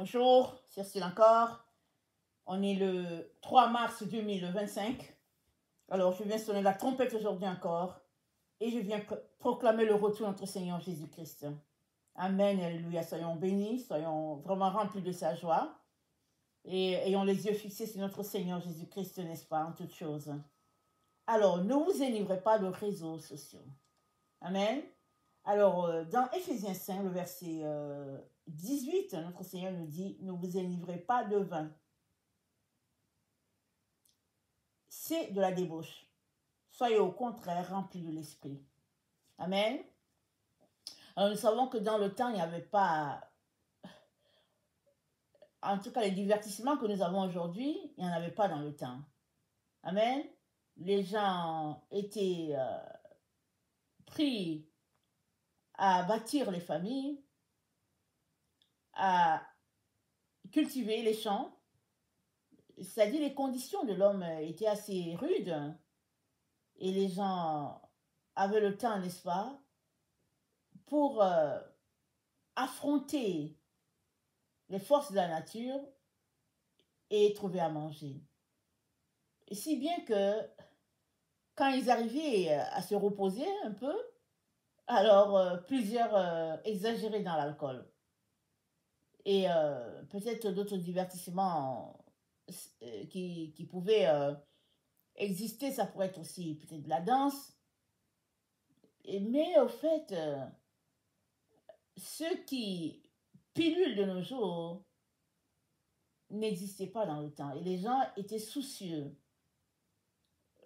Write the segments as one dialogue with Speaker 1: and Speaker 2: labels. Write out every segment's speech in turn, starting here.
Speaker 1: Bonjour, c'est Cyril encore. On est le 3 mars 2025. Alors, je viens sonner la trompette aujourd'hui encore et je viens proclamer le retour de notre Seigneur Jésus-Christ. Amen, alléluia. Soyons bénis, soyons vraiment remplis de sa joie et ayons les yeux fixés sur notre Seigneur Jésus-Christ, n'est-ce pas, en toutes choses. Alors, ne vous énivrez pas de réseaux sociaux. Amen. Alors, dans Éphésiens 5, le verset 18, notre Seigneur nous dit, ne vous énivrez pas de vin. C'est de la débauche. Soyez au contraire remplis de l'esprit. Amen. Alors, nous savons que dans le temps, il n'y avait pas, en tout cas les divertissements que nous avons aujourd'hui, il n'y en avait pas dans le temps. Amen. Les gens étaient pris à bâtir les familles, à cultiver les champs. C'est-à-dire les conditions de l'homme étaient assez rudes et les gens avaient le temps, n'est-ce pas, pour affronter les forces de la nature et trouver à manger. Et si bien que quand ils arrivaient à se reposer un peu, alors plusieurs exagéraient dans l'alcool. Et peut-être d'autres divertissements qui pouvaient exister, ça pourrait être aussi peut-être de la danse. Mais au fait, ceux qui pilulent de nos jours n'existaient pas dans le temps. Et les gens étaient soucieux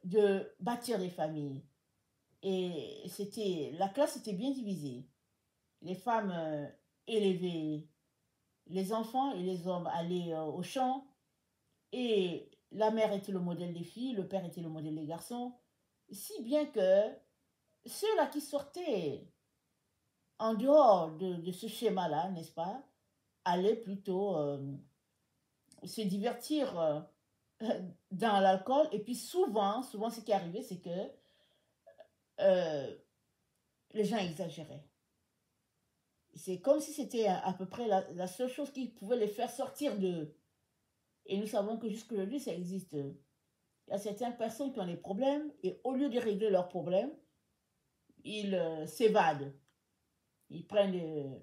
Speaker 1: de bâtir des familles. Et la classe était bien divisée. Les femmes élevaient les enfants et les hommes allaient au champ. Et la mère était le modèle des filles, le père était le modèle des garçons. Si bien que ceux-là qui sortaient en dehors de ce schéma-là, n'est-ce pas, allaient plutôt se divertir dans l'alcool. Et puis souvent ce qui arrivait, c'est que les gens exagéraient. C'est comme si c'était à peu près la seule chose qui pouvait les faire sortir d'eux. Et nous savons que jusqu'aujourd'hui, ça existe. Il y a certaines personnes qui ont des problèmes et au lieu de régler leurs problèmes, ils s'évadent. Ils prennent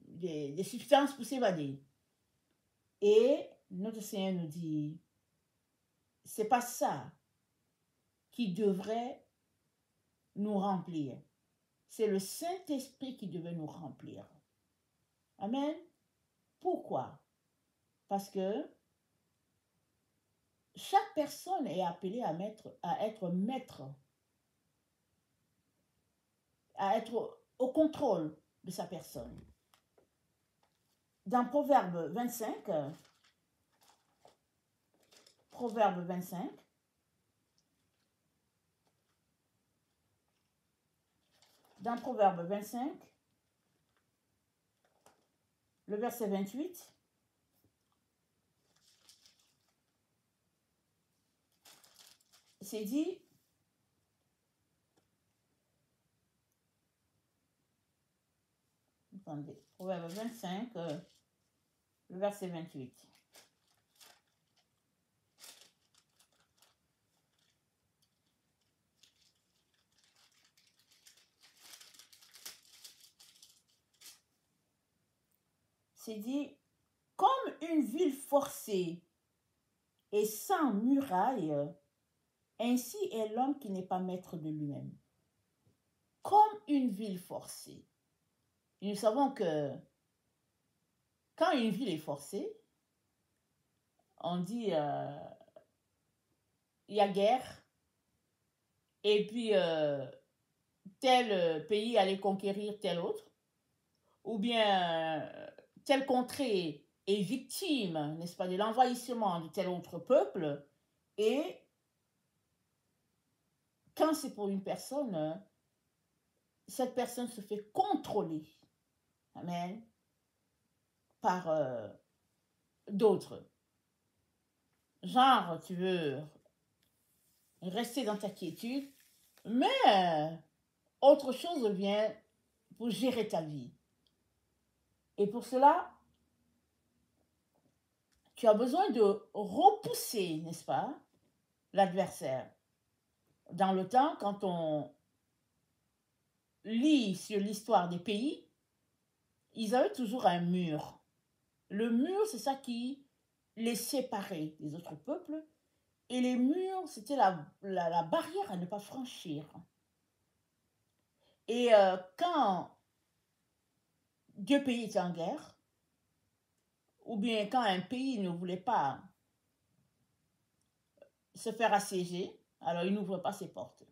Speaker 1: des substances pour s'évader. Et notre Seigneur nous dit, c'est pas ça qui devrait nous remplir. C'est le Saint-Esprit qui devait nous remplir. Amen. Pourquoi? Parce que chaque personne est appelée à être maître, à être au contrôle de sa personne. Dans Proverbe 25, dans Proverbe 25, le verset 28, c'est dit, attendez, Proverbe 25, le verset 28. C'est dit, comme une ville forcée et sans muraille, ainsi est l'homme qui n'est pas maître de lui-même. Comme une ville forcée. Et nous savons que quand une ville est forcée, on dit il y a guerre, et puis tel pays allait conquérir tel autre, ou bien telle contrée est victime, n'est-ce pas, de l'envahissement de tel autre peuple, et quand c'est pour une personne, cette personne se fait contrôler, amen, par d'autres. Genre, tu veux rester dans ta quiétude, mais autre chose vient pour gérer ta vie. Et pour cela, tu as besoin de repousser, n'est-ce pas, l'adversaire. Dans le temps, quand on lit sur l'histoire des pays, ils avaient toujours un mur. Le mur, c'est ça qui les séparait des autres peuples. Et les murs, c'était la barrière à ne pas franchir. Et quand deux pays étaient en guerre, ou bien quand un pays ne voulait pas se faire assiéger, alors il n'ouvrait pas ses portes.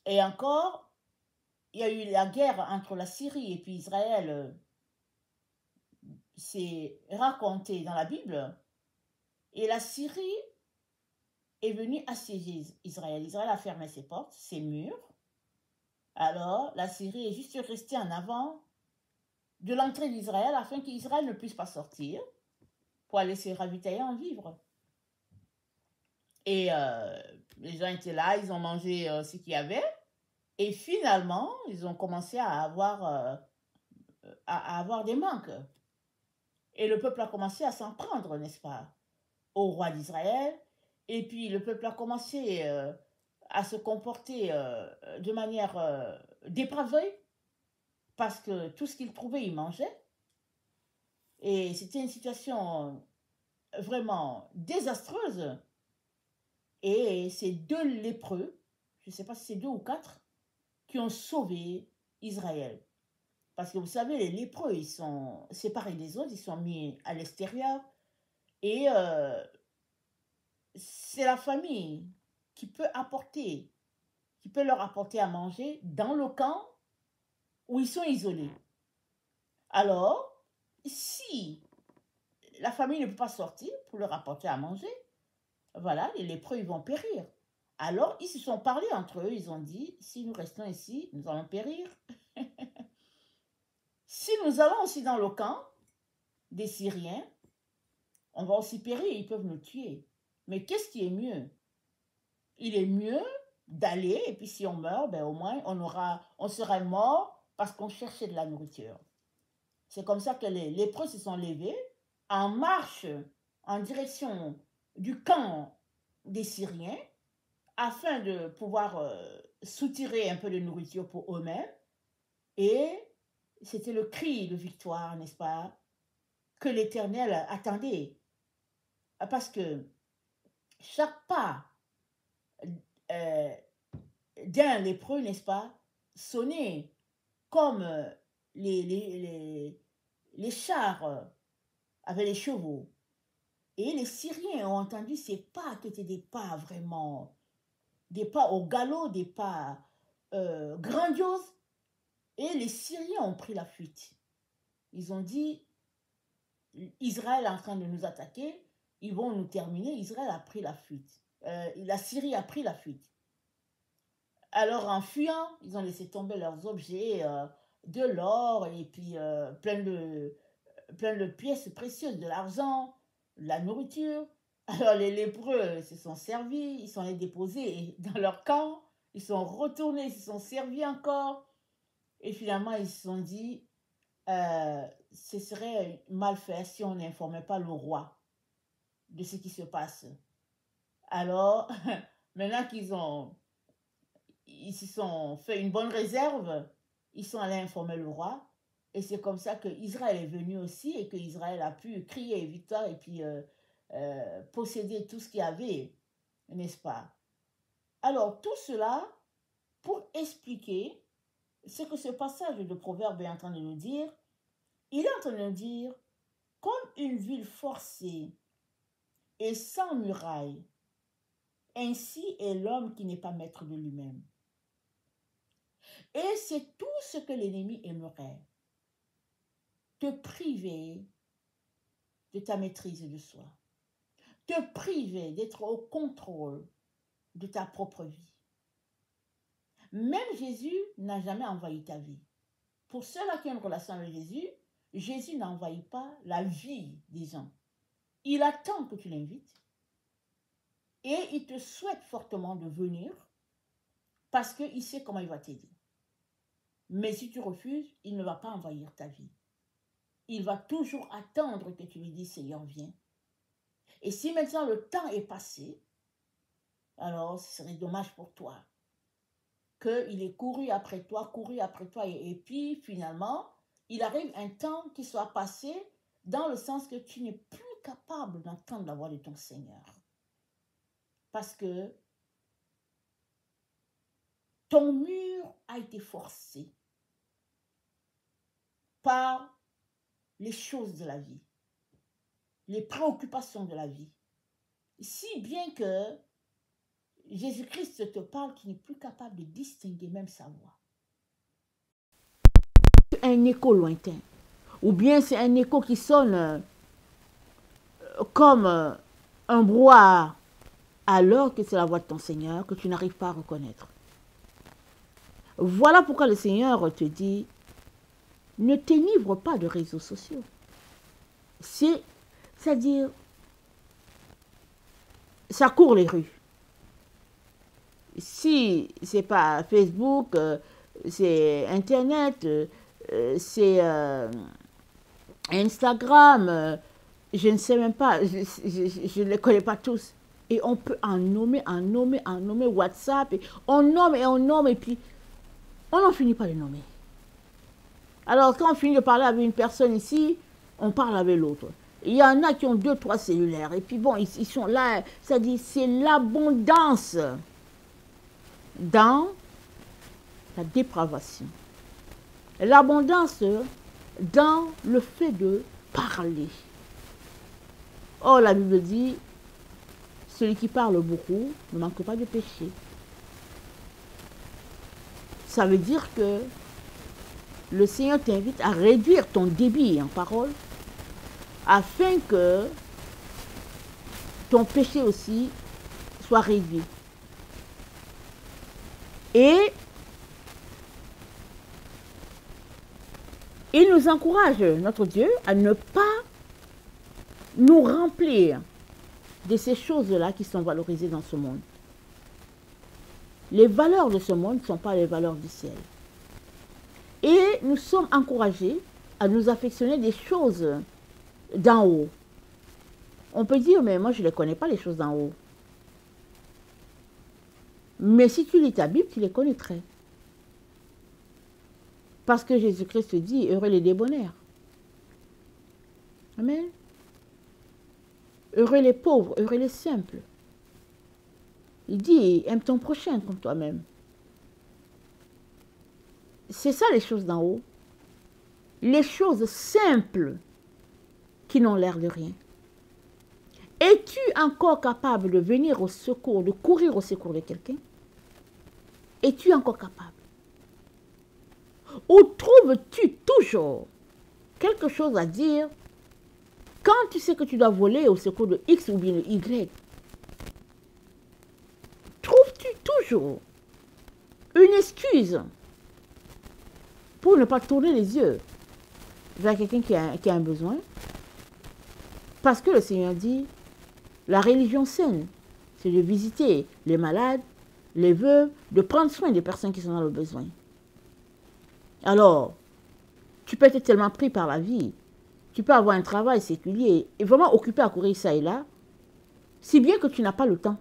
Speaker 1: Et encore, il y a eu la guerre entre la Syrie et puis Israël, c'est raconté dans la Bible. Et la Syrie est venue assiéger Israël. Israël a fermé ses portes, ses murs. Alors, la Syrie est juste restée en avant de l'entrée d'Israël afin qu'Israël ne puisse pas sortir pour aller se ravitailler en vivres. Et les gens étaient là, ils ont mangé ce qu'il y avait. Et finalement, ils ont commencé à avoir des manques. Et le peuple a commencé à s'en prendre, n'est-ce pas, au roi d'Israël. Et puis le peuple a commencé à se comporter de manière dépravée, parce que tout ce qu'il trouvait, il mangeait. Et c'était une situation vraiment désastreuse. Et c'est 2 lépreux, je ne sais pas si c'est 2 ou 4, qui ont sauvé Israël. Parce que vous savez, les lépreux, ils sont séparés des autres, ils sont mis à l'extérieur. Et c'est la famille qui peut leur apporter à manger dans le camp où ils sont isolés. Alors, si la famille ne peut pas sortir pour leur apporter à manger, voilà, les lépreux, ils vont périr. Alors, ils se sont parlé entre eux, ils ont dit, si nous restons ici, nous allons périr. Si nous allons aussi dans le camp des Syriens, on va aussi périr, ils peuvent nous tuer. Mais qu'est-ce qui est mieux? Il est mieux d'aller, et puis si on meurt, ben au moins on serait mort parce qu'on cherchait de la nourriture. C'est comme ça que les lépreux se sont levés en marche en direction du camp des Syriens afin de pouvoir soutirer un peu de nourriture pour eux-mêmes. Et c'était le cri de victoire, n'est-ce pas, que l'Éternel attendait. Parce que chaque pas d'un lépreux, n'est-ce pas, sonnait comme les chars avec les chevaux. Et les Syriens ont entendu ces pas qui étaient des pas vraiment, des pas au galop, des pas grandioses. Et les Syriens ont pris la fuite. Ils ont dit, Israël est en train de nous attaquer, ils vont nous terminer. Israël a pris la fuite. La Syrie a pris la fuite. Alors en fuyant, ils ont laissé tomber leurs objets, de l'or et puis plein de pièces précieuses, de l'argent, de la nourriture. Alors les lépreux se sont servis, ils sont allés déposer dans leur camp, ils sont retournés, ils se sont servis encore. Et finalement, ils se sont dit, ce serait mal fait si on n'informait pas le roi de ce qui se passe. Alors, maintenant ils se sont fait une bonne réserve, ils sont allés informer le roi. Et c'est comme ça qu'Israël est venu aussi et qu'Israël a pu crier victoire et puis posséder tout ce qu'il y avait, n'est-ce pas? Alors, tout cela pour expliquer ce que ce passage de Proverbe est en train de nous dire. Il est en train de nous dire, comme une ville forcée et sans muraille, ainsi est l'homme qui n'est pas maître de lui-même. Et c'est tout ce que l'ennemi aimerait, te priver de ta maîtrise de soi, te priver d'être au contrôle de ta propre vie. Même Jésus n'a jamais envahi ta vie. Pour ceux-là qui ont une relation avec Jésus, Jésus n'envahit pas la vie des gens. Il attend que tu l'invites et il te souhaite fortement de venir parce qu'il sait comment il va t'aider. Mais si tu refuses, il ne va pas envahir ta vie. il va toujours attendre que tu lui dises, Seigneur, viens. Et si maintenant le temps est passé, alors ce serait dommage pour toi qu'il ait couru après toi, et puis finalement, il arrive un temps qui soit passé dans le sens que tu n'es plus capable d'entendre la voix de ton Seigneur. Parce que ton mur a été forcé par les choses de la vie, les préoccupations de la vie. Si bien que Jésus-Christ te parle qu'il n'est plus capable de distinguer même sa voix. Un écho lointain, ou bien c'est un écho qui sonne comme un brouhaha, alors que c'est la voix de ton Seigneur que tu n'arrives pas à reconnaître. Voilà pourquoi le Seigneur te dit, ne t'enivre pas de réseaux sociaux. C'est-à-dire, ça court les rues. Si c'est pas Facebook, c'est Internet, c'est Instagram, je ne sais même pas, je ne les connais pas tous. Et on peut en nommer, WhatsApp, et on nomme, et puis on n'en finit pas de nommer. Alors quand on finit de parler avec une personne ici, on parle avec l'autre. Il y en a qui ont 2, 3 cellulaires, et puis bon, ils sont là, ça dit, c'est l'abondance dans la dépravation. L'abondance dans le fait de parler. Or, la Bible dit, celui qui parle beaucoup ne manque pas de péché. Ça veut dire que le Seigneur t'invite à réduire ton débit en parole afin que ton péché aussi soit réduit. Et il nous encourage, notre Dieu, à ne pas nous remplir de ces choses-là qui sont valorisées dans ce monde. Les valeurs de ce monde ne sont pas les valeurs du ciel. Et nous sommes encouragés à nous affectionner des choses d'en haut. On peut dire, mais moi je ne les connais pas, les choses d'en haut. Mais si tu lis ta Bible, tu les connaîtrais. Parce que Jésus-Christ dit, heureux les débonnaires. Amen. Heureux les pauvres, heureux les simples. Il dit, aime ton prochain comme toi-même. C'est ça les choses d'en haut. Les choses simples qui n'ont l'air de rien. Es-tu encore capable de venir au secours, de courir au secours de quelqu'un? Es-tu encore capable? Ou trouves-tu toujours quelque chose à dire quand tu sais que tu dois voler au secours de X ou bien de Y? Trouves-tu toujours une excuse pour ne pas tourner les yeux vers quelqu'un qui a un besoin? Parce que le Seigneur dit, la religion saine, c'est de visiter les malades, les veuves, de prendre soin des personnes qui sont dans le besoin. Alors, tu peux être tellement pris par la vie, tu peux avoir un travail séculier et vraiment occupé à courir ça et là, si bien que tu n'as pas le temps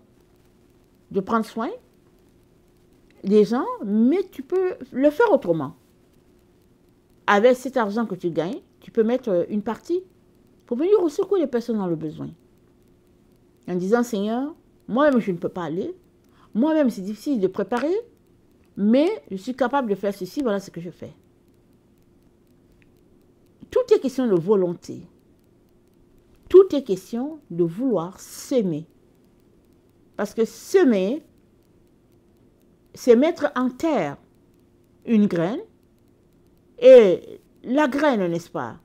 Speaker 1: de prendre soin des gens, mais tu peux le faire autrement. Avec cet argent que tu gagnes, tu peux mettre une partie pour venir au secours des personnes dans le besoin. En disant, Seigneur, moi-même je ne peux pas aller, moi-même c'est difficile de préparer, mais je suis capable de faire ceci, voilà ce que je fais. Tout est question de volonté. Tout est question de vouloir semer. Parce que semer, c'est mettre en terre une graine. Et la graine, n'est-ce pas?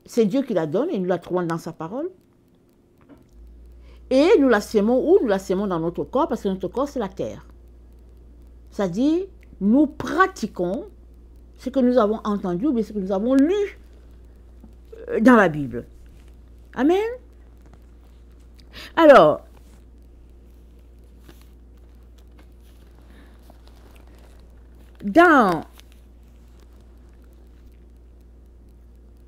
Speaker 1: C'est Dieu qui la donne et nous la trouvons dans sa parole. Et nous la sémons où? Nous la sémons dans notre corps parce que notre corps, c'est la terre. C'est-à-dire, nous pratiquons ce que nous avons entendu ou ce que nous avons lu dans la Bible. Amen. Alors, dans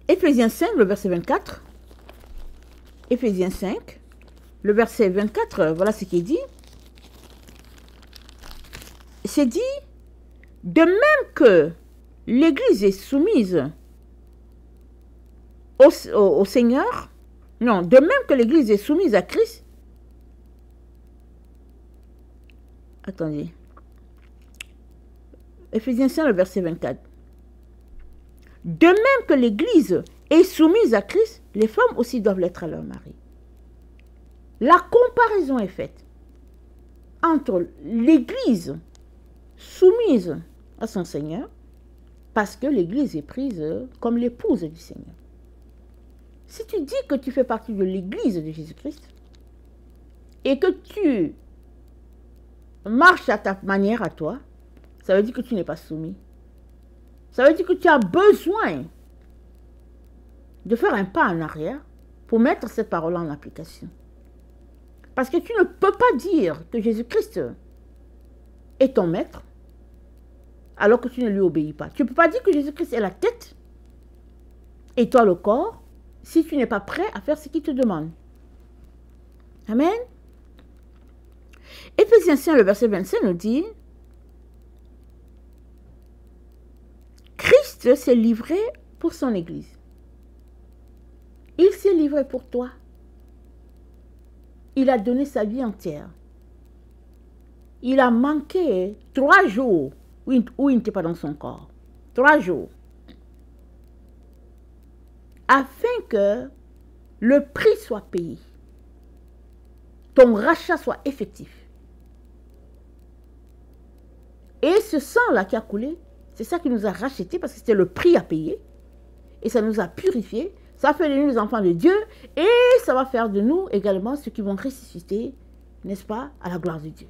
Speaker 1: Éphésiens 5, le verset 24. Éphésiens 5, le verset 24, voilà ce qui est dit. C'est dit, de même que l'Église est soumise au Seigneur, non, de même que l'Église est soumise à Christ. Attendez. Éphésiens 5, le verset 24. De même que l'Église est soumise à Christ, les femmes aussi doivent l'être à leur mari. La comparaison est faite entre l'Église soumise à son Seigneur, parce que l'Église est prise comme l'épouse du Seigneur. Si tu dis que tu fais partie de l'Église de Jésus-Christ et que tu marches à ta manière à toi, ça veut dire que tu n'es pas soumis. Ça veut dire que tu as besoin de faire un pas en arrière pour mettre cette parole en application. Parce que tu ne peux pas dire que Jésus-Christ est ton maître alors que tu ne lui obéis pas. Tu ne peux pas dire que Jésus-Christ est la tête et toi le corps si tu n'es pas prêt à faire ce qu'il te demande. Amen. Éphésiens 5, le verset 25 nous dit, Christ s'est livré pour son Église. Il s'est livré pour toi. Il a donné sa vie entière. Il a manqué 3 jours où il n'était pas dans son corps. 3 jours. Afin que le prix soit payé. Ton rachat soit effectif. Et ce sang-là qui a coulé, c'est ça qui nous a rachetés parce que c'était le prix à payer. Et ça nous a purifiés. Ça fait de nous les enfants de Dieu. Et ça va faire de nous également ceux qui vont ressusciter, n'est-ce pas, à la gloire de Dieu.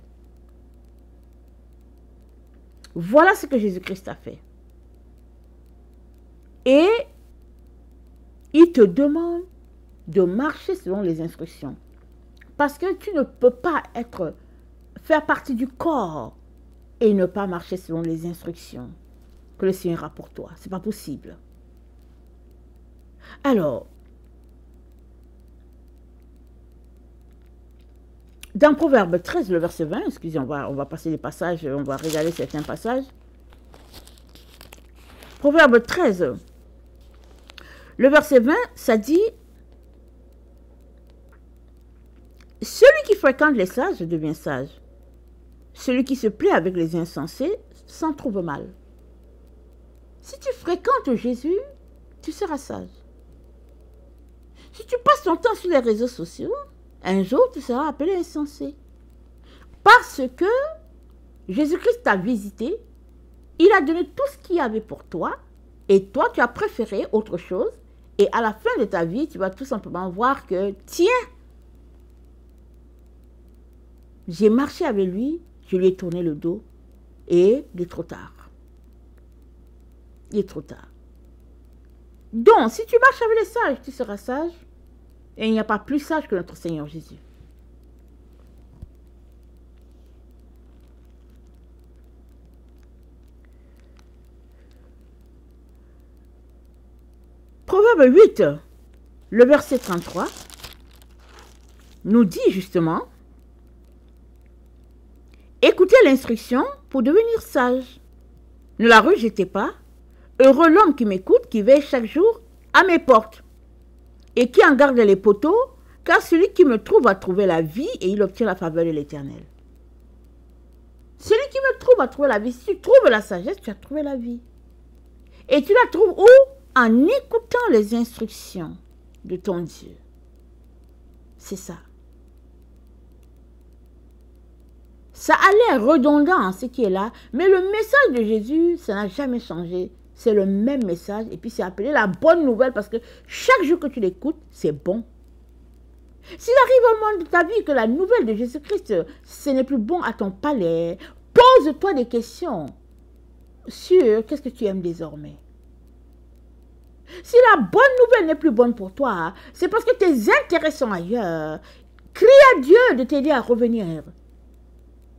Speaker 1: Voilà ce que Jésus-Christ a fait. Et il te demande de marcher selon les instructions. Parce que tu ne peux pas faire partie du corps et ne pas marcher selon les instructions que le Seigneur a pour toi. Ce n'est pas possible. Alors, dans Proverbe 13, le verset 20, excusez, on va passer les passages, on va regarder certains passages. Proverbe 13, le verset 20, ça dit, celui qui fréquente les sages devient sage. Celui qui se plaît avec les insensés s'en trouve mal. Si tu fréquentes Jésus, tu seras sage. Si tu passes ton temps sur les réseaux sociaux, un jour tu seras appelé insensé. Parce que Jésus-Christ t'a visité, il a donné tout ce qu'il y avait pour toi, et toi tu as préféré autre chose, et à la fin de ta vie, tu vas tout simplement voir que, tiens, j'ai marché avec lui, je lui ai tourné le dos, et il est trop tard. Il est trop tard. Donc, si tu marches avec les sages, tu seras sage. Et il n'y a pas plus sage que notre Seigneur Jésus. Proverbe 8, le verset 33, nous dit justement, écoutez l'instruction pour devenir sage. Ne la rejetez pas. Heureux l'homme qui m'écoute, qui veille chaque jour à mes portes et qui en garde les poteaux, car celui qui me trouve va trouver la vie et il obtient la faveur de l'Éternel. Celui qui me trouve va trouver la vie. Si tu trouves la sagesse, tu as trouvé la vie. Et tu la trouves où? En écoutant les instructions de ton Dieu. C'est ça. Ça a l'air redondant, ce qui est là, mais le message de Jésus, ça n'a jamais changé. C'est le même message et puis c'est appelé la bonne nouvelle parce que chaque jour que tu l'écoutes, c'est bon. S'il arrive au moment de ta vie que la nouvelle de Jésus-Christ, ce n'est plus bon à ton palais, pose-toi des questions sur qu'est-ce que tu aimes désormais. Si la bonne nouvelle n'est plus bonne pour toi, c'est parce que tes intérêts sont ailleurs. Crie à Dieu de t'aider à revenir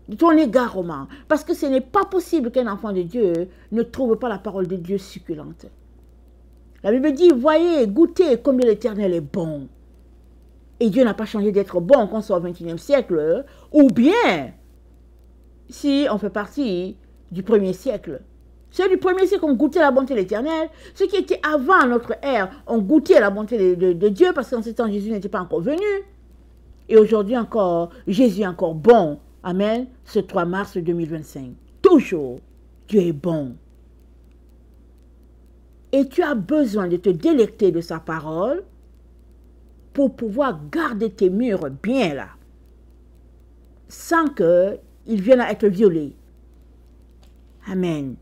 Speaker 1: de ton égarement. Parce que ce n'est pas possible qu'un enfant de Dieu ne trouve pas la parole de Dieu succulente. La Bible dit, voyez, goûtez combien l'Éternel est bon. Et Dieu n'a pas changé d'être bon qu'on soit au XXIe siècle, ou bien, si on fait partie du 1er siècle. Ceux du 1er siècle ont goûté la bonté de l'Éternel. Ceux qui étaient avant notre ère ont goûté la bonté de Dieu, parce qu'en ce temps, Jésus n'était pas encore venu. Et aujourd'hui encore, Jésus est encore bon. Amen. Ce 3 mars 2025. Toujours, Dieu est bon. Et tu as besoin de te délecter de sa parole pour pouvoir garder tes murs bien là, sans qu'ils viennent à être violés. Amen.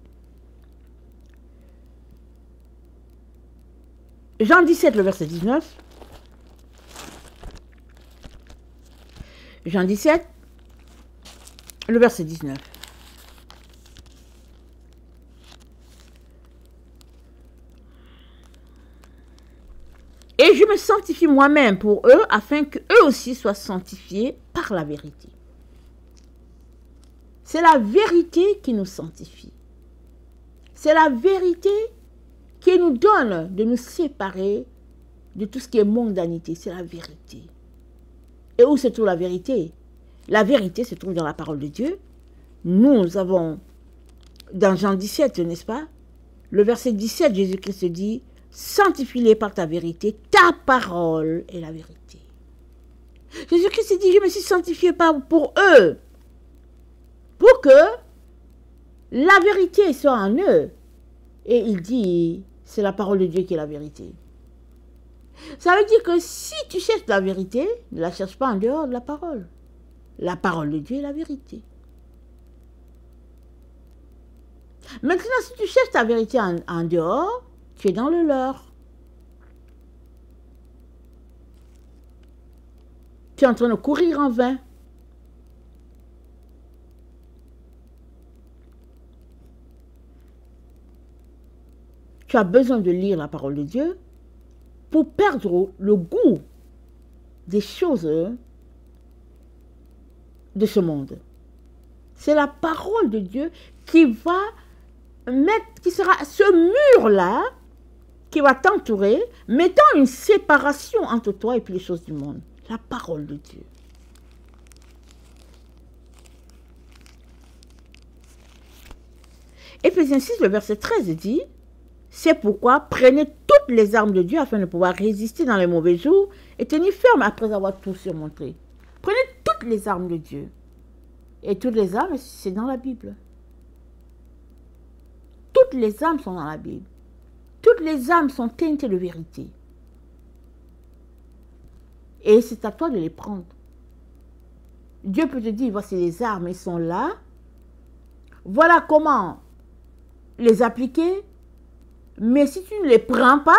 Speaker 1: Jean 17, le verset 19. Jean 17, le verset 19. Et je me sanctifie moi-même pour eux, afin qu'eux aussi soient sanctifiés par la vérité. C'est la vérité qui nous sanctifie. C'est la vérité qui nous donne de nous séparer de tout ce qui est mondanité. C'est la vérité. Et où se trouve la vérité? La vérité se trouve dans la parole de Dieu. Nous avons, dans Jean 17, n'est-ce pas? Le verset 17, Jésus-Christ dit, sanctifie-les par ta vérité, ta parole est la vérité. Jésus-Christ dit, je me suis sanctifié pour eux, pour que la vérité soit en eux. Et il dit, c'est la parole de Dieu qui est la vérité. Ça veut dire que si tu cherches la vérité, ne la cherche pas en dehors de la parole. La parole de Dieu est la vérité. Maintenant, si tu cherches ta vérité en dehors, tu es dans le leurre. Tu es en train de courir en vain. Tu as besoin de lire la parole de Dieu pour perdre le goût des choses de ce monde. C'est la parole de Dieu qui va mettre, qui sera ce mur-là, qui va t'entourer, mettant une séparation entre toi et puis les choses du monde. La parole de Dieu. Éphésiens 6, le verset 13 dit, c'est pourquoi prenez toutes les armes de Dieu afin de pouvoir résister dans les mauvais jours et tenir ferme après avoir tout surmonté. Prenez toutes les armes de Dieu. Et toutes les armes, c'est dans la Bible. Toutes les armes sont dans la Bible. Toutes les âmes sont teintées de vérité. Et c'est à toi de les prendre. Dieu peut te dire, voici les armes, elles sont là. Voilà comment les appliquer. Mais si tu ne les prends pas,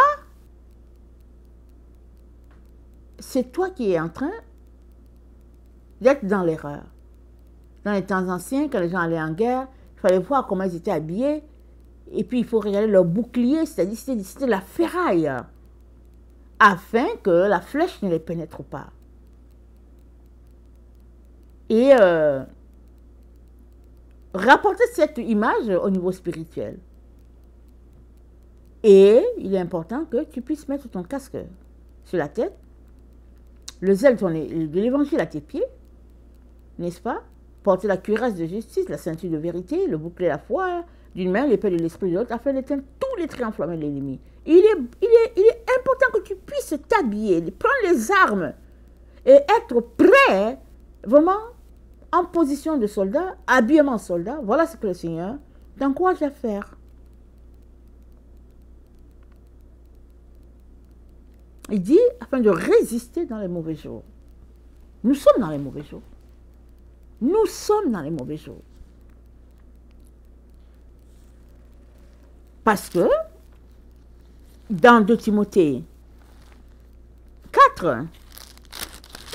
Speaker 1: c'est toi qui es en train d'être dans l'erreur. Dans les temps anciens, quand les gens allaient en guerre, il fallait voir comment ils étaient habillés. Et puis, il faut regarder leur bouclier, c'est-à-dire c'était la ferraille, afin que la flèche ne les pénètre pas. Et rapporter cette image au niveau spirituel. Et il est important que tu puisses mettre ton casque sur la tête, le zèle de l'évangile à tes pieds, n'est-ce pas? Porter la cuirasse de justice, la ceinture de vérité, le bouclier de la foi d'une main, l'épée de l'esprit de l'autre, afin d'éteindre tous les traits enflammés de l'ennemi. Il est important que tu puisses t'habiller, prendre les armes et être prêt, vraiment, en position de soldat, habillement soldat. Voilà ce que le Seigneur t'encourage à faire. Il dit, afin de résister dans les mauvais jours. Nous sommes dans les mauvais jours. Nous sommes dans les mauvais jours. Parce que, dans 2 Timothée 4,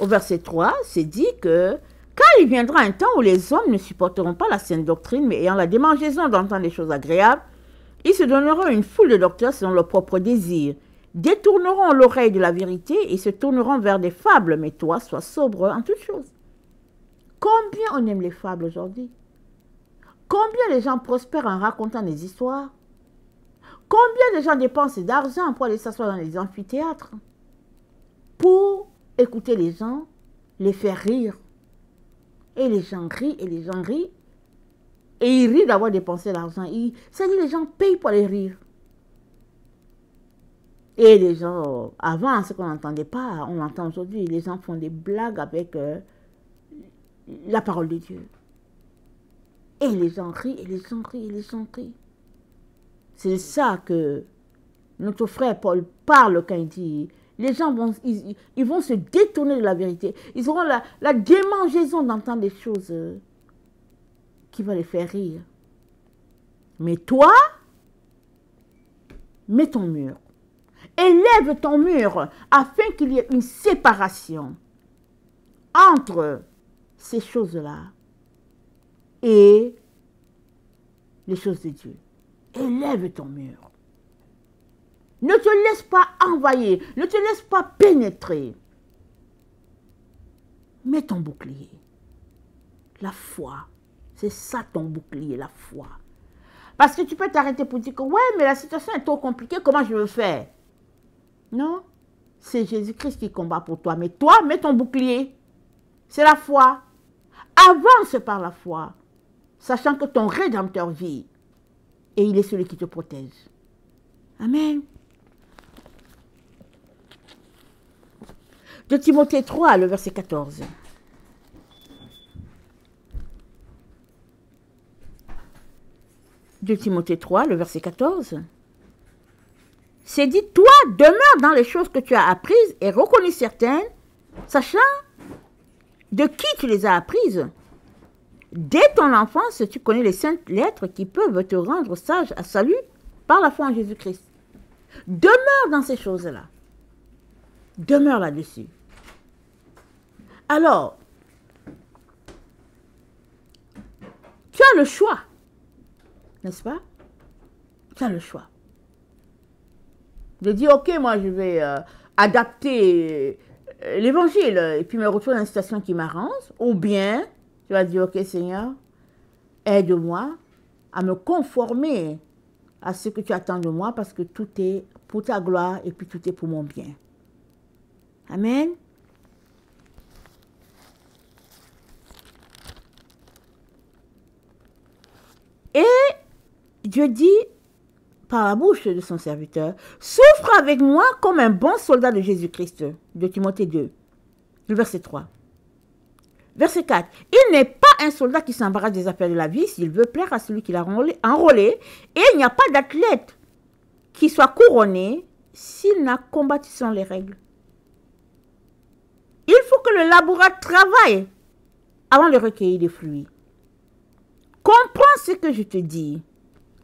Speaker 1: au verset 3, c'est dit que, car il viendra un temps où les hommes ne supporteront pas la saine doctrine, mais ayant la démangeaison d'entendre des choses agréables, ils se donneront une foule de docteurs selon leurs propres désirs, détourneront l'oreille de la vérité et se tourneront vers des fables. Mais toi, sois sobre en toutes choses. Combien on aime les fables aujourd'hui? Combien les gens prospèrent en racontant des histoires? Combien de gens dépensent d'argent pour aller s'asseoir dans les amphithéâtres pour écouter les gens, les faire rire. Et les gens rient, et les gens rient. Et ils rient d'avoir dépensé l'argent. C'est-à-dire les gens payent pour les rire. Et les gens, avant, ce qu'on n'entendait pas, on l'entend aujourd'hui, les gens font des blagues avec la parole de Dieu. Et les gens rient, et les gens rient, et les gens rient. C'est ça que notre frère Paul parle quand il dit, les gens vont, ils vont se détourner de la vérité. Ils auront la démangeaison d'entendre des choses qui vont les faire rire. Mais toi, mets ton mur. Élève ton mur afin qu'il y ait une séparation entre ces choses-là et les choses de Dieu. Élève ton mur. Ne te laisse pas envahir, ne te laisse pas pénétrer. Mets ton bouclier. La foi. C'est ça ton bouclier, la foi. Parce que tu peux t'arrêter pour dire que ouais, mais la situation est trop compliquée, comment je veux faire? Non, c'est Jésus-Christ qui combat pour toi. Mais toi, mets ton bouclier. C'est la foi. Avance par la foi, sachant que ton Rédempteur vit. Et il est celui qui te protège. Amen. De Timothée 3, le verset 14. De Timothée 3, le verset 14. C'est dit, toi, demeure dans les choses que tu as apprises et reconnus certaines, sachant de qui tu les as apprises. Dès ton enfance, tu connais les saintes lettres qui peuvent te rendre sage à salut par la foi en Jésus-Christ. Demeure dans ces choses-là. Demeure là-dessus. Alors, tu as le choix, n'est-ce pas? Tu as le choix. De dire, ok, moi je vais adapter l'évangile et puis me retrouver dans une situation qui m'arrange. Ou bien, tu vas dire, ok Seigneur, aide-moi à me conformer à ce que tu attends de moi parce que tout est pour ta gloire et puis tout est pour mon bien. Amen. Et Dieu dit, par la bouche de son serviteur, souffre avec moi comme un bon soldat de Jésus-Christ, de Timothée 2, le verset 3. Verset 4. Il n'est pas un soldat qui s'embarrasse des affaires de la vie s'il veut plaire à celui qui l'a enrôlé, et il n'y a pas d'athlète qui soit couronné s'il n'a combattu sans les règles. Il faut que le laboureur travaille avant de recueillir des fruits. Comprends ce que je te dis,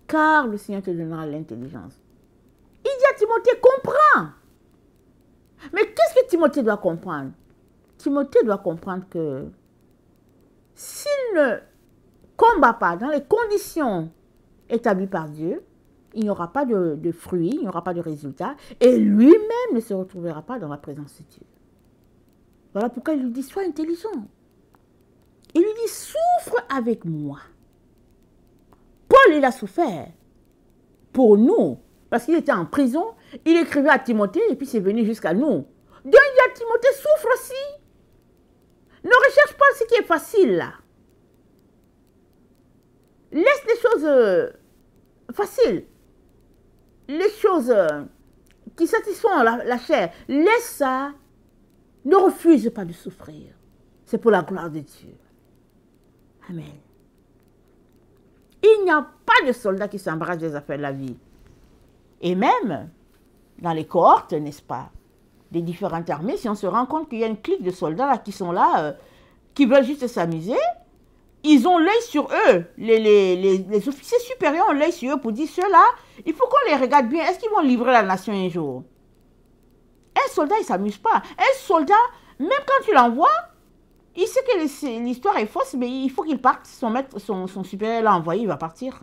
Speaker 1: car le Seigneur te donnera l'intelligence. Il dit à Timothée, comprends. Mais qu'est-ce que Timothée doit comprendre? Timothée doit comprendre que s'il ne combat pas dans les conditions établies par Dieu, il n'y aura pas de fruits, il n'y aura pas de résultats, et lui-même ne se retrouvera pas dans la présence de Dieu. Voilà pourquoi il lui dit, sois intelligent. Il lui dit, souffre avec moi. Paul, il a souffert pour nous, parce qu'il était en prison, il écrivait à Timothée, et puis c'est venu jusqu'à nous. Donc il dit à Timothée, souffre aussi. Ne recherche pas ce qui est facile là. Laisse les choses faciles. Les choses qui satisfont la chair. Laisse ça. Ne refuse pas de souffrir. C'est pour la gloire de Dieu. Amen. Il n'y a pas de soldat qui s'embarrasse des affaires de la vie. Et même dans les cohortes, n'est-ce pas, des différentes armées, si on se rend compte qu'il y a une clique de soldats là, qui sont là, qui veulent juste s'amuser, ils ont l'œil sur eux. Les officiers supérieurs ont l'œil sur eux pour dire, ceux-là, il faut qu'on les regarde bien. Est-ce qu'ils vont livrer la nation un jour? Un soldat, il ne s'amuse pas. Un soldat, même quand tu l'envoies, il sait que l'histoire est fausse, mais il faut qu'il parte. Son supérieur l'a envoyé, il va partir.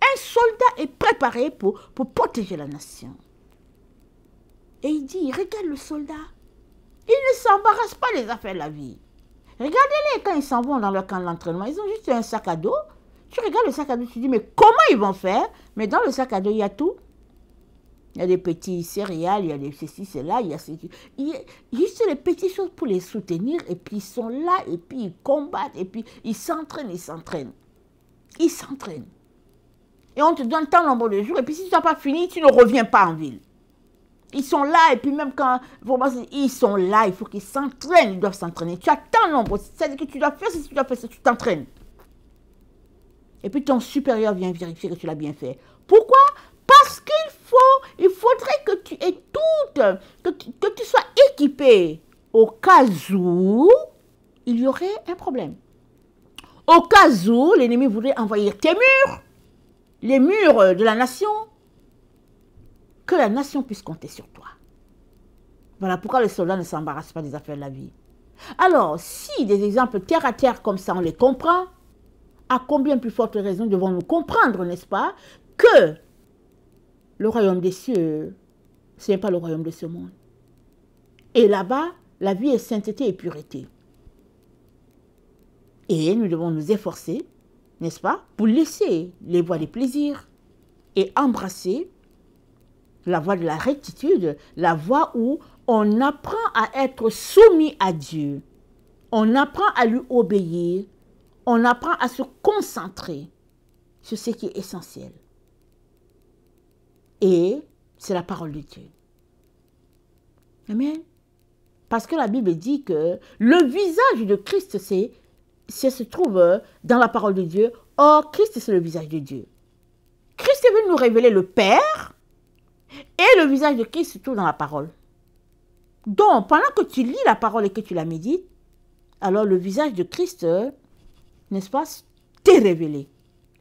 Speaker 1: Un soldat est préparé pour protéger la nation. Et il dit, regarde le soldat. Il ne s'embarrasse pas des affaires de la vie. Regardez-les quand ils s'en vont dans leur camp d'entraînement. Ils ont juste un sac à dos. Tu regardes le sac à dos, tu dis, mais comment ils vont faire? Mais dans le sac à dos, il y a tout. Il y a des petits céréales, il y a des ceci, cela, il y a juste les petites choses pour les soutenir. Et puis ils sont là, et puis ils combattent, et puis ils s'entraînent, ils s'entraînent. Ils s'entraînent. Et on te donne tant nombre de jours, et puis si tu n'as pas fini, tu ne reviens pas en ville. Ils sont là, et puis même quand ils sont là, il faut qu'ils s'entraînent, ils doivent s'entraîner. Tu as tant nombre, c'est-à-dire que tu dois faire ce tu dois faire, tu t'entraînes. Et puis ton supérieur vient vérifier que tu l'as bien fait. Pourquoi? Parce qu'il faudrait que tu aies que tu sois équipé au cas où il y aurait un problème. Au cas où l'ennemi voudrait envahir tes murs, les murs de la nation, que la nation puisse compter sur toi. Voilà pourquoi les soldats ne s'embarrassent pas des affaires de la vie. Alors, si des exemples terre à terre comme ça, on les comprend, à combien plus forte raison devons-nous comprendre, n'est-ce pas, que le royaume des cieux, ce n'est pas le royaume de ce monde. Et là-bas, la vie est sainteté et pureté. Et nous devons nous efforcer, n'est-ce pas, pour laisser les voies des plaisirs et embrasser la voie de la rectitude, la voie où on apprend à être soumis à Dieu, on apprend à lui obéir, on apprend à se concentrer sur ce qui est essentiel. Et c'est la parole de Dieu. Amen. Parce que la Bible dit que le visage de Christ, se trouve dans la parole de Dieu. Or, Christ, c'est le visage de Dieu. Christ est venu nous révéler le Père et le visage de Christ se trouve dans la parole. Donc, pendant que tu lis la parole et que tu la médites, alors le visage de Christ, n'est-ce pas, t'est révélé.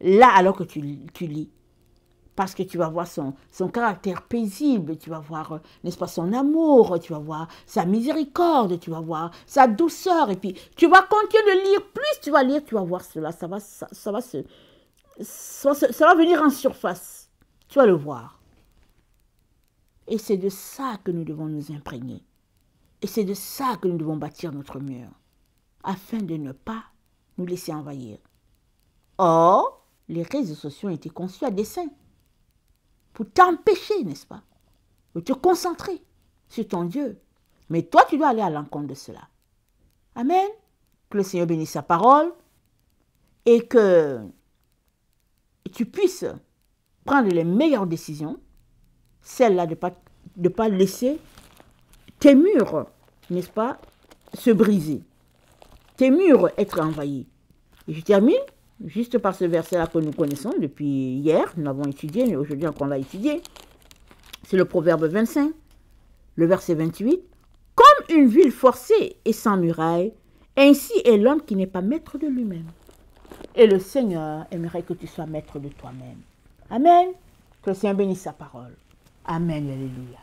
Speaker 1: Là, alors que tu lis. Parce que tu vas voir son caractère paisible, tu vas voir, n'est-ce pas, son amour, tu vas voir sa miséricorde, tu vas voir sa douceur. Et puis, tu vas continuer de lire. Plus tu vas lire, tu vas voir cela. Ça va venir en surface. Tu vas le voir. Et c'est de ça que nous devons nous imprégner. Et c'est de ça que nous devons bâtir notre mur. Afin de ne pas nous laisser envahir. Or, les réseaux sociaux ont été conçus à dessein. Pour t'empêcher, n'est-ce pas, de te concentrer sur ton Dieu. Mais toi, tu dois aller à l'encontre de cela. Amen. Que le Seigneur bénisse sa parole et que tu puisses prendre les meilleures décisions, celle-là de ne pas laisser tes murs, n'est-ce pas, se briser, tes murs être envahis. Et je termine juste par ce verset-là que nous connaissons depuis hier, nous l'avons étudié, mais aujourd'hui on l'a étudié. C'est le Proverbe 25, le verset 28. Comme une ville forcée et sans muraille, ainsi est l'homme qui n'est pas maître de lui-même. Et le Seigneur aimerait que tu sois maître de toi-même. Amen. Que le Seigneur bénisse sa parole. Amen. Alléluia.